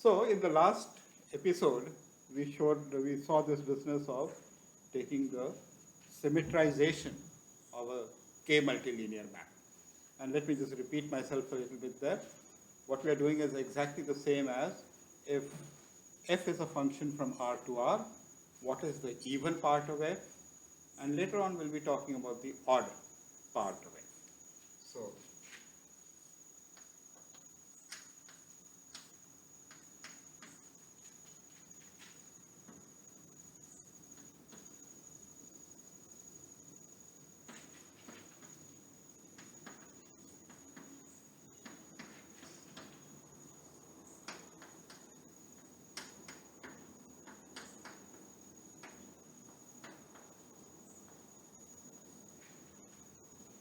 So in the last episode, we saw this business of taking the symmetrization of a K multilinear map. And let me just repeat myself a little bit there. What we are doing is exactly the same as if f is a function from R to R, what is the even part of f? And later on we'll be talking about the odd part of f. So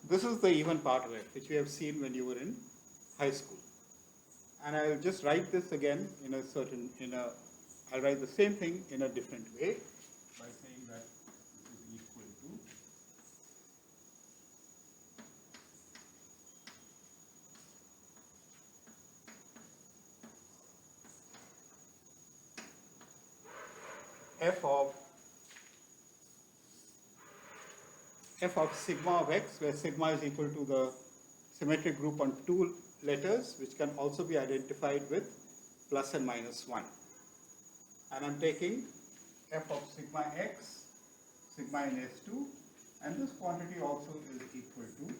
this is the even part of it, which we have seen when you were in high school. And I'll just write this again I'll write the same thing in a different way by saying that this is equal to f of sigma of x, where sigma is equal to the symmetric group on two letters, which can also be identified with plus and minus 1. And I'm taking f of sigma x, sigma in S2, and this quantity also is equal to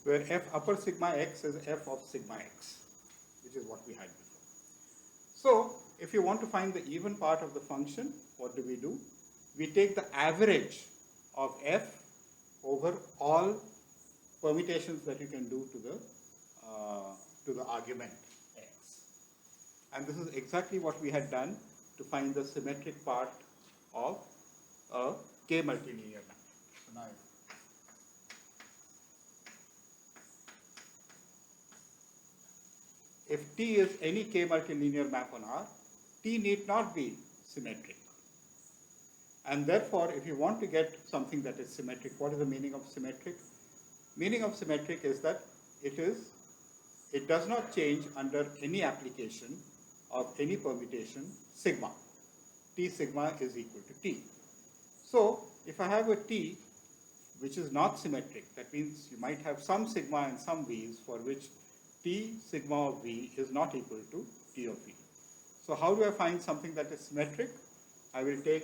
where f upper sigma x is f of sigma x, which is what we had before. So if you want to find the even part of the function, what do? We take the average of f over all permutations that you can do to the argument x. And this is exactly what we had done to find the symmetric part of a K multilinear map. So now if T is any K multilinear map on R, T need not be symmetric. And therefore, if you want to get something that is symmetric, what is the meaning of symmetric? Meaning of symmetric is that it does not change under any application of any permutation sigma. T sigma is equal to T. So if I have a T which is not symmetric, that means you might have some sigma and some v's for which T sigma of v is not equal to T of v. So how do I find something that is symmetric? I will take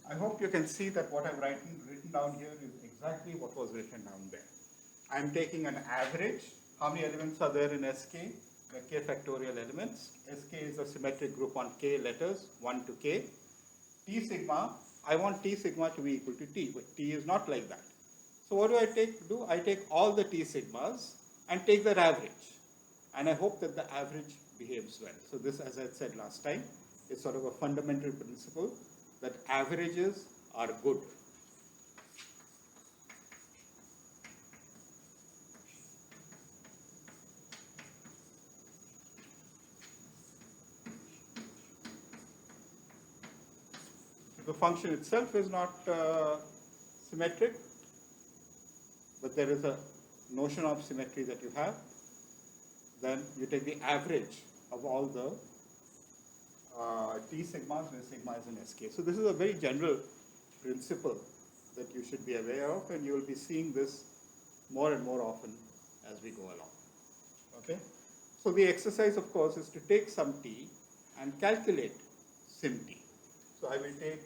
I hope you can see that what I've written down here is exactly what was written down there. I'm taking an average. How many elements are there in Sk? The k factorial elements. Sk is a symmetric group on k letters, 1 to k. T sigma, I want T sigma to be equal to T, but T is not like that. So what do? I take all the T sigmas and take their average. And I hope that the average behaves well. So this, as I said last time, is sort of a fundamental principle that averages are good. If the function itself is not symmetric, but there is a notion of symmetry that you have, then you take the average of all the T sigmas where sigma is in Sk. So this is a very general principle that you should be aware of, and you will be seeing this more and more often as we go along. Okay? So the exercise, of course, is to take some T and calculate sim T. So I will take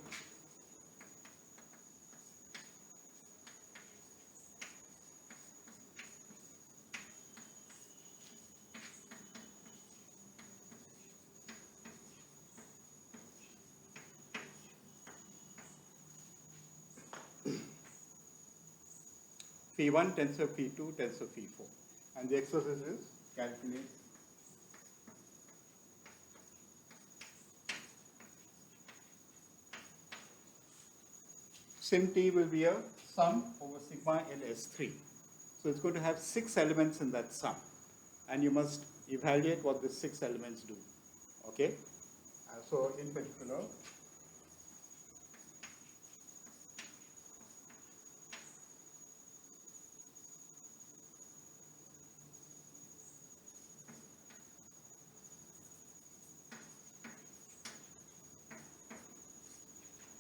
phi1 tensor phi2 tensor phi4, and the exercise is calculate sim T will be a sum over sigma in S3. So it's going to have 6 elements in that sum. And you must evaluate what the 6 elements do. Okay? So in particular,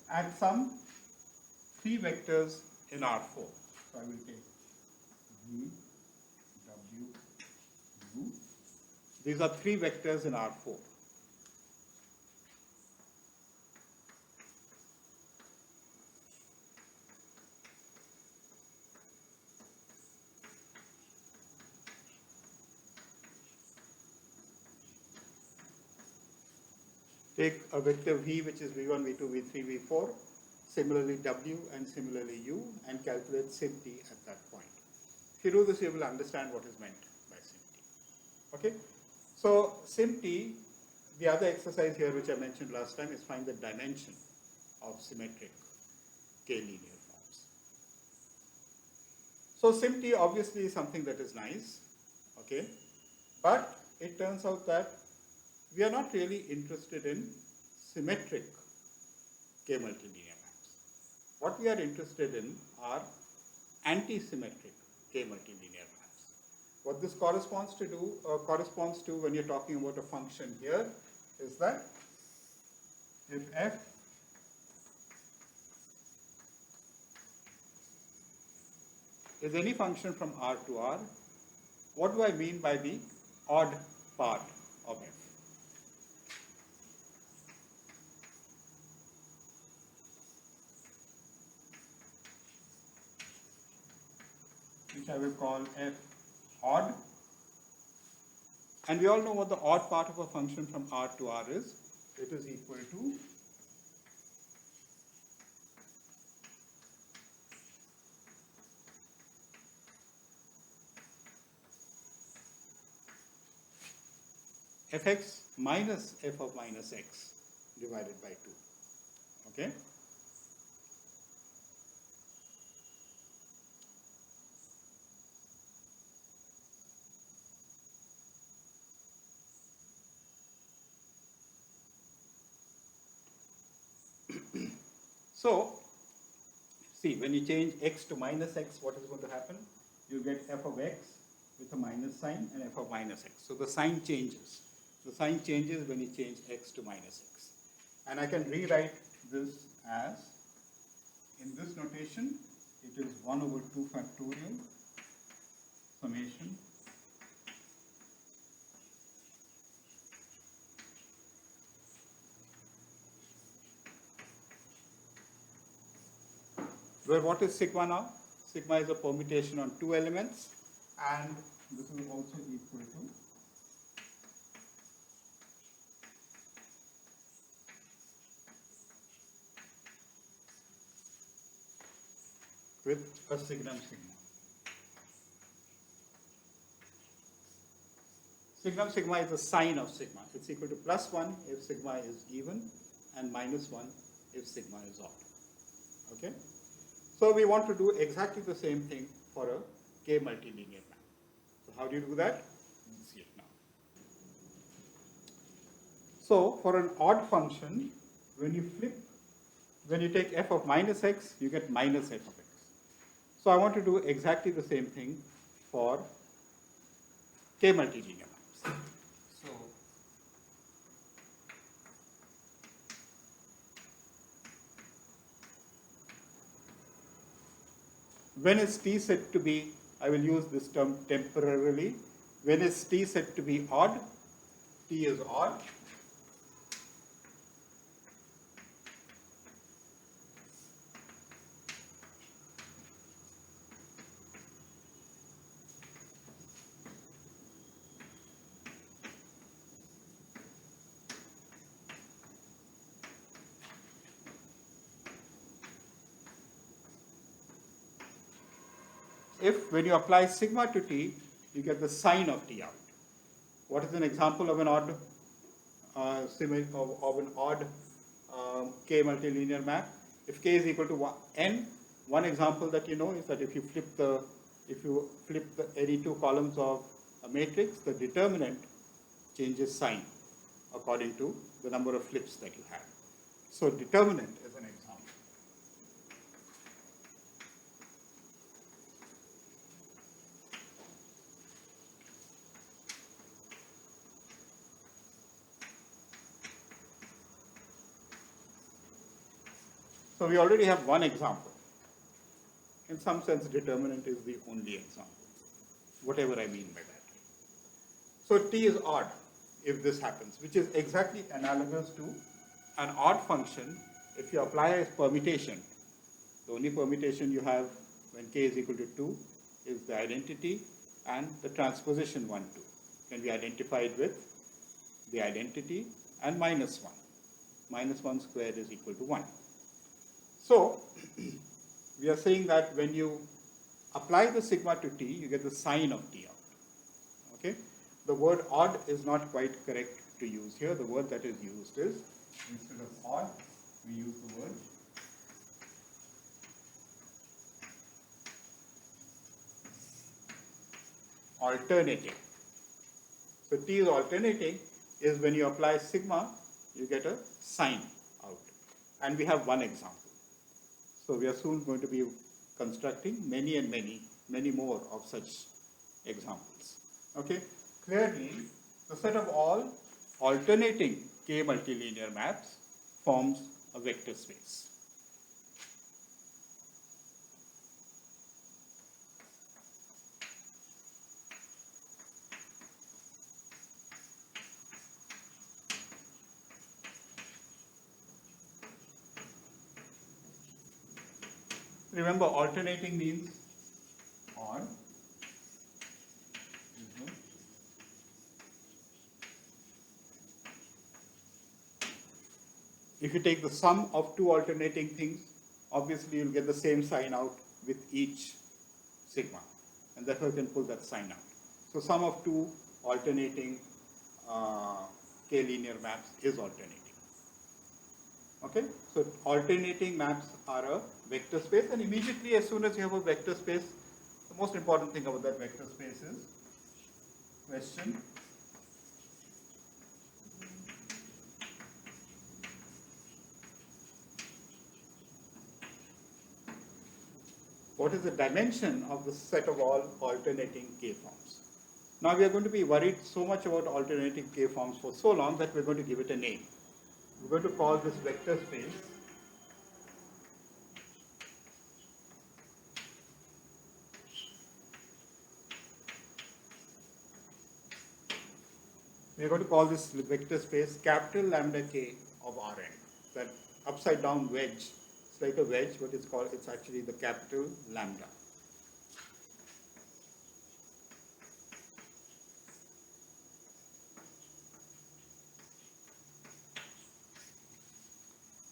add some 3 vectors in R4. So I will take V, W, U. These are 3 vectors in R4. Take a vector V, which is V1, V2, V3, V4, similarly W and similarly U, and calculate sim T at that point. If you do this, you will understand what is meant by sim T. Okay? So sim T, the other exercise here which I mentioned last time is find the dimension of symmetric K-linear forms. So sim T obviously is something that is nice, okay? But it turns out that we are not really interested in symmetric K-multilinear maps. What we are interested in are anti-symmetric K-multilinear maps. What this corresponds to when you're talking about a function here is that if f is any function from R to R, what do I mean by the odd part of f? Which I will call f odd. And we all know what the odd part of a function from R to R is. It is equal to fx minus f of minus x divided by 2. Okay? So, see, when you change x to minus x, what is going to happen? You get f of x with a minus sign and f of minus x. So the sign changes. The sign changes when you change x to minus x. And I can rewrite this as, in this notation, it is 1 over 2 factorial summation where what is sigma now? Sigma is a permutation on 2 elements, and this is also equal to with a signum sigma. Signum sigma is the sign of sigma. It's equal to plus 1 if sigma is even and minus 1 if sigma is odd. Okay? So we want to do exactly the same thing for a K multilinear map. So how do you do that? We'll see it now. So for an odd function, when you take f of minus x, you get minus f of x. So I want to do exactly the same thing for K multilinear maps. So when is T set to be, I will use this term temporarily, when is T set to be odd? T is odd. If when you apply sigma to T, you get the sign of T out. What is an example of an odd of an odd K multilinear map? If k is equal to n, one example that you know is that if you flip the any two columns of a matrix, the determinant changes sign according to the number of flips that you have. So determinant is an example. So we already have one example. In some sense, determinant is the only example, whatever I mean by that. So t is odd if this happens, which is exactly analogous to an odd function if you apply a permutation. The only permutation you have when k is equal to 2 is the identity and the transposition 1, 2 can be identified with the identity and minus 1. Minus 1 squared is equal to 1. So we are saying that when you apply the sigma to t, you get the sign of t out. Okay? The word odd is not quite correct to use here. The word that is used is, instead of odd, we use the word alternating. So t is alternating is when you apply sigma, you get a sign out. And we have one example. So we are soon going to be constructing many and many more of such examples. Okay? Clearly, the set of all alternating k multilinear maps forms a vector space. Remember, alternating means odd. If you take the sum of two alternating things, obviously you'll get the same sign out with each sigma, and therefore you can pull that sign out. So sum of two alternating k linear maps is alternating. Okay, so alternating maps are a vector space, and immediately as soon as you have a vector space, the most important thing about that vector space is question. What is the dimension of the set of all alternating k forms? Now we are going to be worried so much about alternating k forms for so long that we're going to give it a name. We're going to call this vector space vector space capital lambda k of Rn. That upside down wedge, it's like a wedge, but it's actually the capital lambda.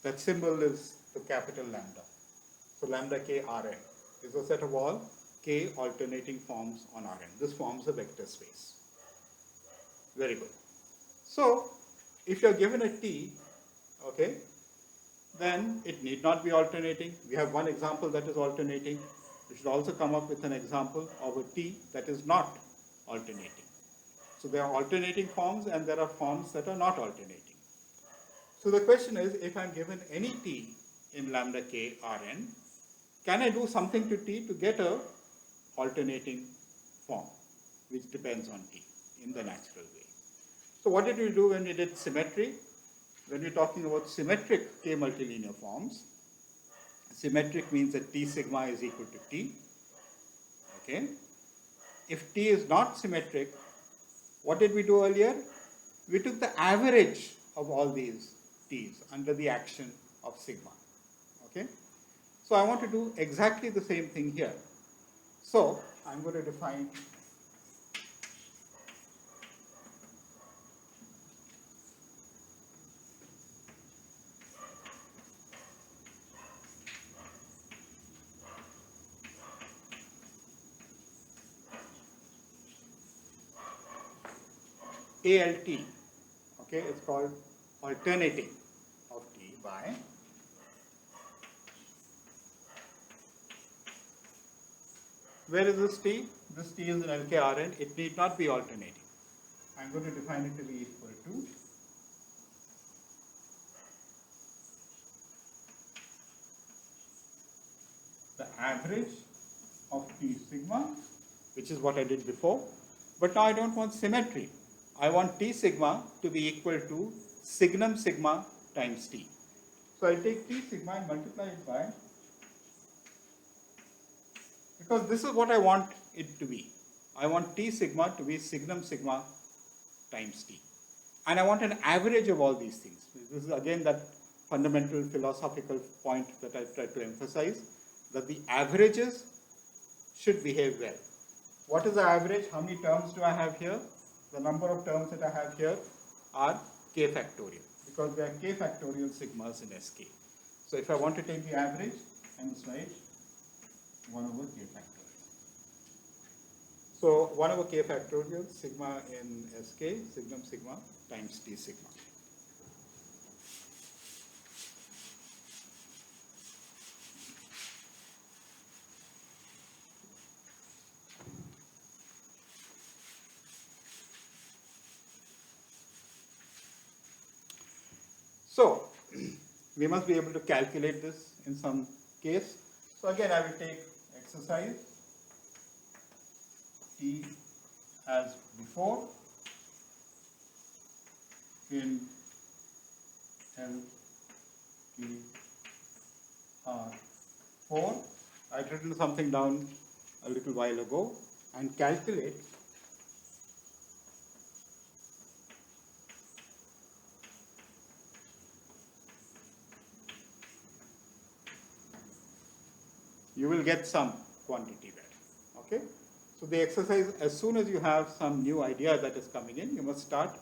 That symbol is the capital lambda. So lambda k Rn is a set of all k alternating forms on Rn. This forms a vector space. Very good. So if you're given a t, okay, then it need not be alternating. We have one example that is alternating. We should also come up with an example of a t that is not alternating. So there are alternating forms and there are forms that are not alternating. So the question is, if I'm given any t in lambda k Rn, can I do something to t to get a alternating form, which depends on t in the natural way? So what did we do when we did symmetry? When we're talking about symmetric k multilinear forms, symmetric means that t sigma is equal to t. Okay. If t is not symmetric, what did we do earlier? We took the average of all these t's under the action of sigma. Okay. So I want to do exactly the same thing here. So I'm going to define ALT. Okay, it's called alternating of t by Where is this T? This T is in LKRN. It need not be alternating. I'm going to define it to be equal to the average of T sigma, which is what I did before. But now I don't want symmetry. I want T sigma to be equal to signum sigma times T. So I'll take T sigma and multiply it by, because this is what I want it to be. I want T sigma to be signum sigma times T. And I want an average of all these things. This is again that fundamental philosophical point that I tried to emphasize, that the averages should behave well. What is the average? How many terms do I have here? The number of terms that I have here are k factorial, because there are k factorial sigmas in Sk. So if I want to take the average, I must write 1 over k factorial. So 1 over k factorial, sigma in Sk, signum sigma times T sigma. So we must be able to calculate this in some case. So again, I will take exercise T as before in LKR4. I'd written something down a little while ago, and calculate you will get some quantity there. Okay? So the exercise, as soon as you have some new idea that is coming in, you must start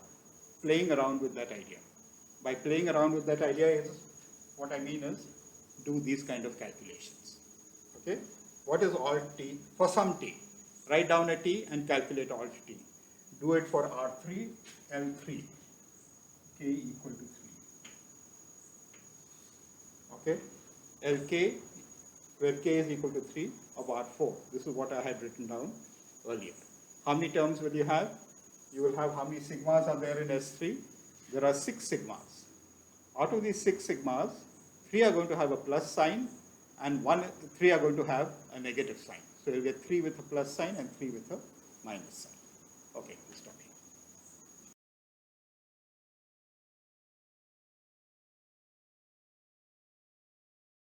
playing around with that idea. By playing around with that idea, what I mean is do these kind of calculations. Okay? What is alt T? For some T. Write down a T and calculate alt T. Do it for R3, L3, K equal to 3. Okay? Lk, where K is equal to 3 of R4. This is what I had written down earlier. How many terms will you have? You will have how many sigmas are there in S3? There are 6 sigmas. Out of these 6 sigmas, 3 are going to have a plus sign and 3 are going to have a negative sign. So you'll get 3 with a plus sign and 3 with a minus sign.